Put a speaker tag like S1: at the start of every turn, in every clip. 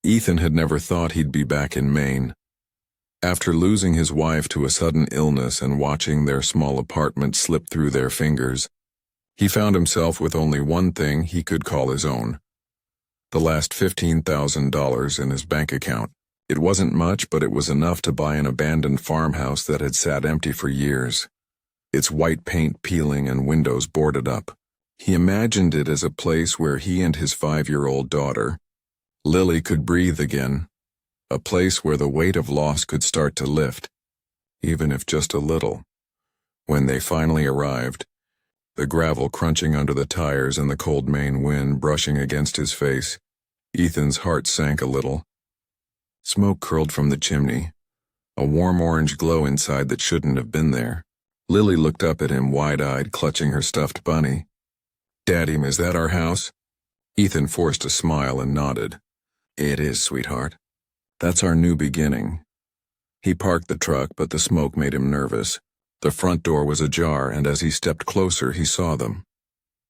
S1: Ethan had never thought he'd be back in Maine. After losing his wife to a sudden illness and watching their small apartment slip through their fingers, he found himself with only one thing he could call his own: the last $15,000 in his bank account. It wasn't much, but it was enough to buy an abandoned farmhouse that had sat empty for years, its white paint peeling and windows boarded up. He imagined it as a place where he and his 5-year-old daughter, Lily, could breathe again, a place where the weight of loss could start to lift, even if just a little. When they finally arrived, the gravel crunching under the tires and the cold Maine wind brushing against his face, Ethan's heart sank a little. Smoke curled from the chimney, a warm orange glow inside that shouldn't have been there. Lily looked up at him wide-eyed, clutching her stuffed bunny. "Daddy, is that our house?" Ethan forced a smile and nodded. "It is, sweetheart. That's our new beginning." He parked the truck, but the smoke made him nervous. The front door was ajar, and as he stepped closer, he saw them.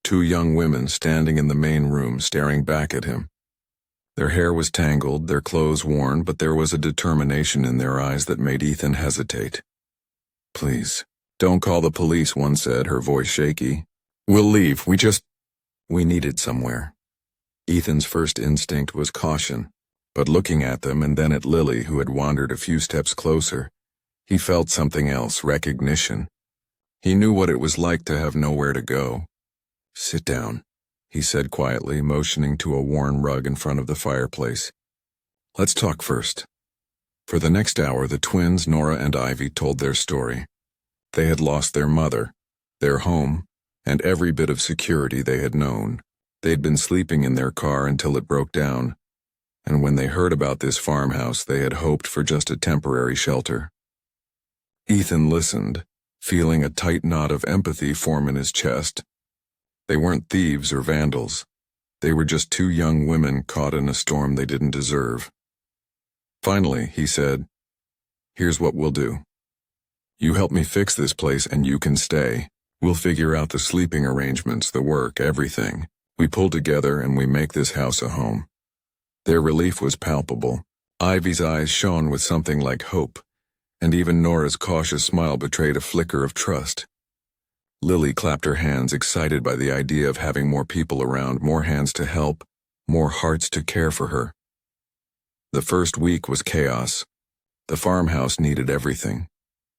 S1: 2 young women standing in the main room, staring back at him. Their hair was tangled, their clothes worn, but there was a determination in their eyes that made Ethan hesitate. "Please, don't call the police," one said, her voice shaky. "We'll leave, we needed somewhere." Ethan's first instinct was caution, but looking at them and then at Lily, who had wandered a few steps closer, he felt something else, recognition. He knew what it was like to have nowhere to go. "Sit down," he said quietly, motioning to a worn rug in front of the fireplace. "Let's talk first." For the next hour, the twins, Nora and Ivy, told their story. They had lost their mother, their home, and every bit of security they had known. They'd been sleeping in their car until it broke down, and when they heard about this farmhouse, they had hoped for just a temporary shelter. Ethan listened, feeling a tight knot of empathy form in his chest. They weren't thieves or vandals. They were just 2 young women caught in a storm they didn't deserve. Finally, he said, "Here's what we'll do. You help me fix this place and you can stay. We'll figure out the sleeping arrangements, the work, everything. We pull together and we make this house a home." Their relief was palpable. Ivy's eyes shone with something like hope, and even Nora's cautious smile betrayed a flicker of trust. Lily clapped her hands, excited by the idea of having more people around, more hands to help, more hearts to care for her. The first week was chaos. The farmhouse needed everything.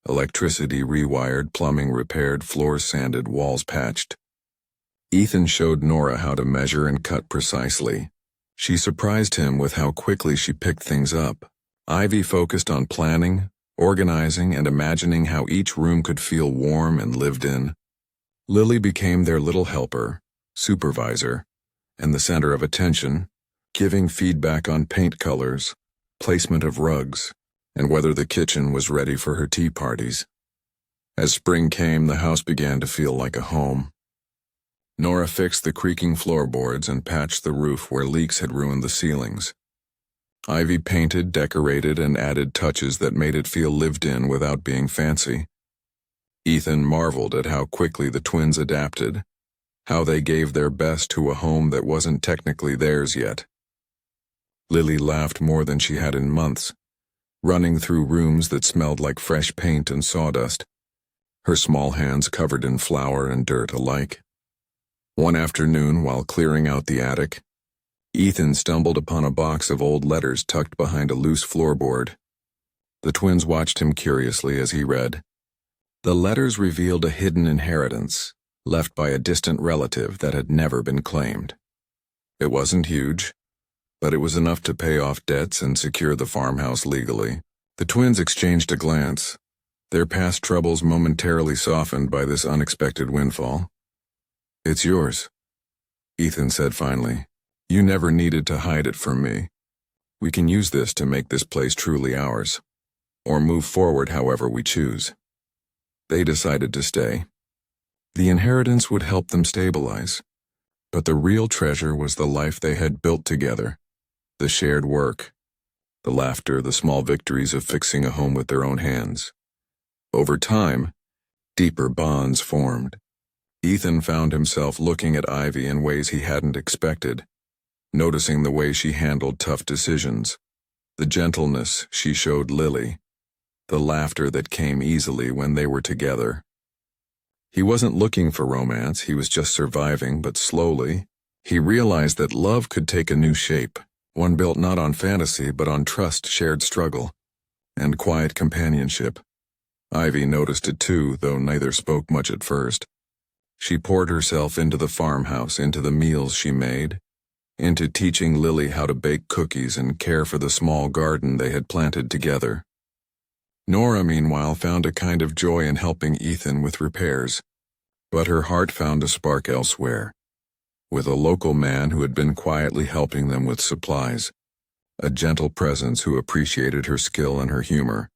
S1: Electricity rewired, plumbing repaired, floors sanded, walls patched. Ethan showed Nora how to measure and cut precisely. She surprised him with how quickly she picked things up. Ivy focused on planning, organizing, and imagining how each room could feel warm and lived in. Lily became their little helper, supervisor, and the center of attention, giving feedback on paint colors, placement of rugs, and whether the kitchen was ready for her tea parties. As spring came, the house began to feel like a home. Nora fixed the creaking floorboards and patched the roof where leaks had ruined the ceilings. Ivy painted, decorated, and added touches that made it feel lived in without being fancy. Ethan marveled at how quickly the twins adapted, how they gave their best to a home that wasn't technically theirs yet. Lily laughed more than she had in months, running through rooms that smelled like fresh paint and sawdust, her small hands covered in flour and dirt alike. One afternoon, while clearing out the attic, Ethan stumbled upon a box of old letters tucked behind a loose floorboard. The twins watched him curiously as he read. The letters revealed a hidden inheritance, left by a distant relative that had never been claimed. It wasn't huge, but it was enough to pay off debts and secure the farmhouse legally. The twins exchanged a glance, their past troubles momentarily softened by this unexpected windfall. "It's yours," Ethan said finally. "You never needed to hide it from me. We can use this to make this place truly ours, or move forward however we choose." They decided to stay. The inheritance would help them stabilize, but the real treasure was the life they had built together, the shared work, the laughter, the small victories of fixing a home with their own hands. Over time, deeper bonds formed. Ethan found himself looking at Ivy in ways he hadn't expected. noticing the way she handled tough decisions, the gentleness she showed Lily, the laughter that came easily when they were together. He wasn't looking for romance, he was just surviving, but slowly, he realized that love could take a new shape, one built not on fantasy but on trust, shared struggle, and quiet companionship. Ivy noticed it too, though neither spoke much at first. She poured herself into the farmhouse, into the meals she made, into teaching Lily how to bake cookies and care for the small garden they had planted together. Nora, meanwhile, found a kind of joy in helping Ethan with repairs, but her heart found a spark elsewhere, with a local man who had been quietly helping them with supplies, a gentle presence who appreciated her skill and her humor.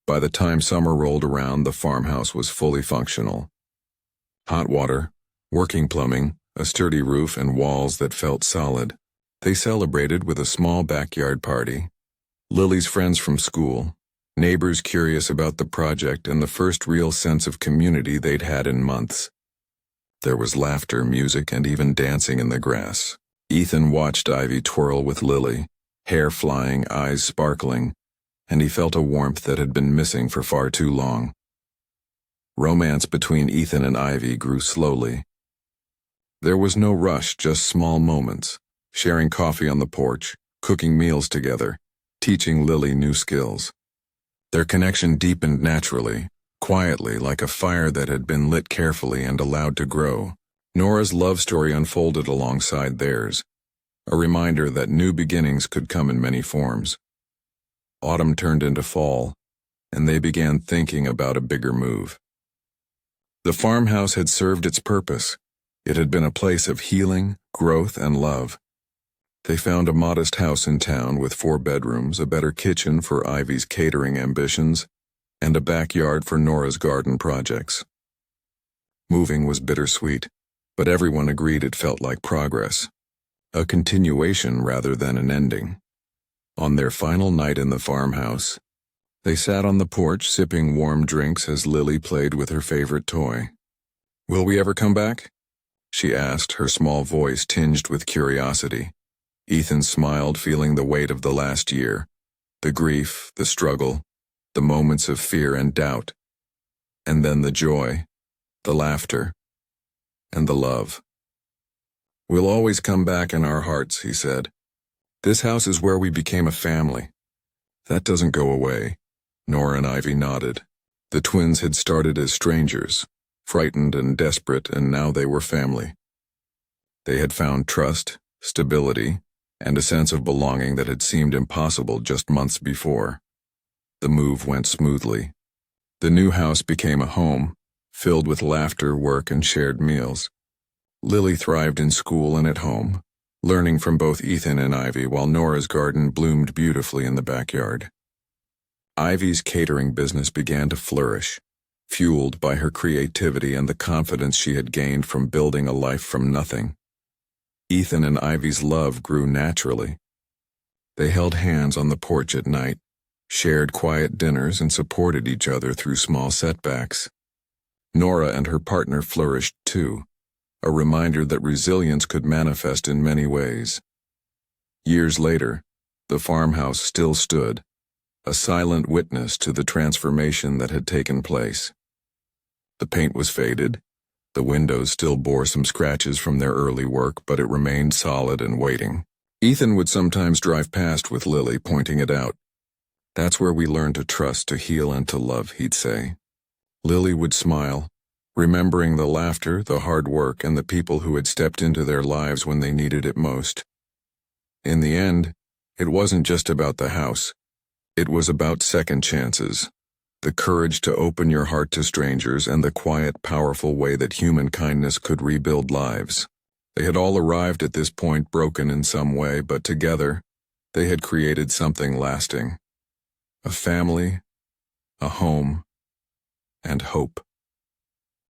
S1: By the time summer rolled around, the farmhouse was fully functional. Hot water, working plumbing, a sturdy roof, and walls that felt solid. They celebrated with a small backyard party. Lily's friends from school, neighbors curious about the project, and the first real sense of community they'd had in months. There was laughter, music, and even dancing in the grass. Ethan watched Ivy twirl with Lily, hair flying, eyes sparkling, and he felt a warmth that had been missing for far too long. Romance between Ethan and Ivy grew slowly. There was no rush, just small moments, sharing coffee on the porch, cooking meals together, teaching Lily new skills. Their connection deepened naturally, quietly, like a fire that had been lit carefully and allowed to grow. Nora's love story unfolded alongside theirs, a reminder that new beginnings could come in many forms. Autumn turned into fall, and they began thinking about a bigger move. The farmhouse had served its purpose. It had been a place of healing, growth, and love. They found a modest house in town with 4 bedrooms, a better kitchen for Ivy's catering ambitions, and a backyard for Nora's garden projects. Moving was bittersweet, but everyone agreed it felt like progress, a continuation rather than an ending. On their final night in the farmhouse, they sat on the porch sipping warm drinks as Lily played with her favorite toy. "Will we ever come back?" she asked, her small voice tinged with curiosity. Ethan smiled, feeling the weight of the last year, the grief, the struggle, the moments of fear and doubt, and then the joy, the laughter, and the love. "We'll always come back in our hearts," he said. "This house is where we became a family. That doesn't go away." Nora and Ivy nodded. The twins had started as strangers, frightened and desperate, and now they were family. They had found trust, stability, and a sense of belonging that had seemed impossible just months before. The move went smoothly. The new house became a home, filled with laughter, work, and shared meals. Lily thrived in school and at home, learning from both Ethan and Ivy, while Nora's garden bloomed beautifully in the backyard. Ivy's catering business began to flourish, fueled by her creativity and the confidence she had gained from building a life from nothing. Ethan and Ivy's love grew naturally. They held hands on the porch at night, shared quiet dinners, and supported each other through small setbacks. Nora and her partner flourished too, a reminder that resilience could manifest in many ways. Years later, the farmhouse still stood, a silent witness to the transformation that had taken place. The paint was faded, the windows still bore some scratches from their early work, but it remained solid and waiting. Ethan would sometimes drive past with Lily, pointing it out. "That's where we learn to trust, to heal, and to love," he'd say. Lily would smile, remembering the laughter, the hard work, and the people who had stepped into their lives when they needed it most. In the end, it wasn't just about the house. It was about second chances, the courage to open your heart to strangers, and the quiet, powerful way that human kindness could rebuild lives. They had all arrived at this point broken in some way, but together, they had created something lasting. A family, a home, and hope.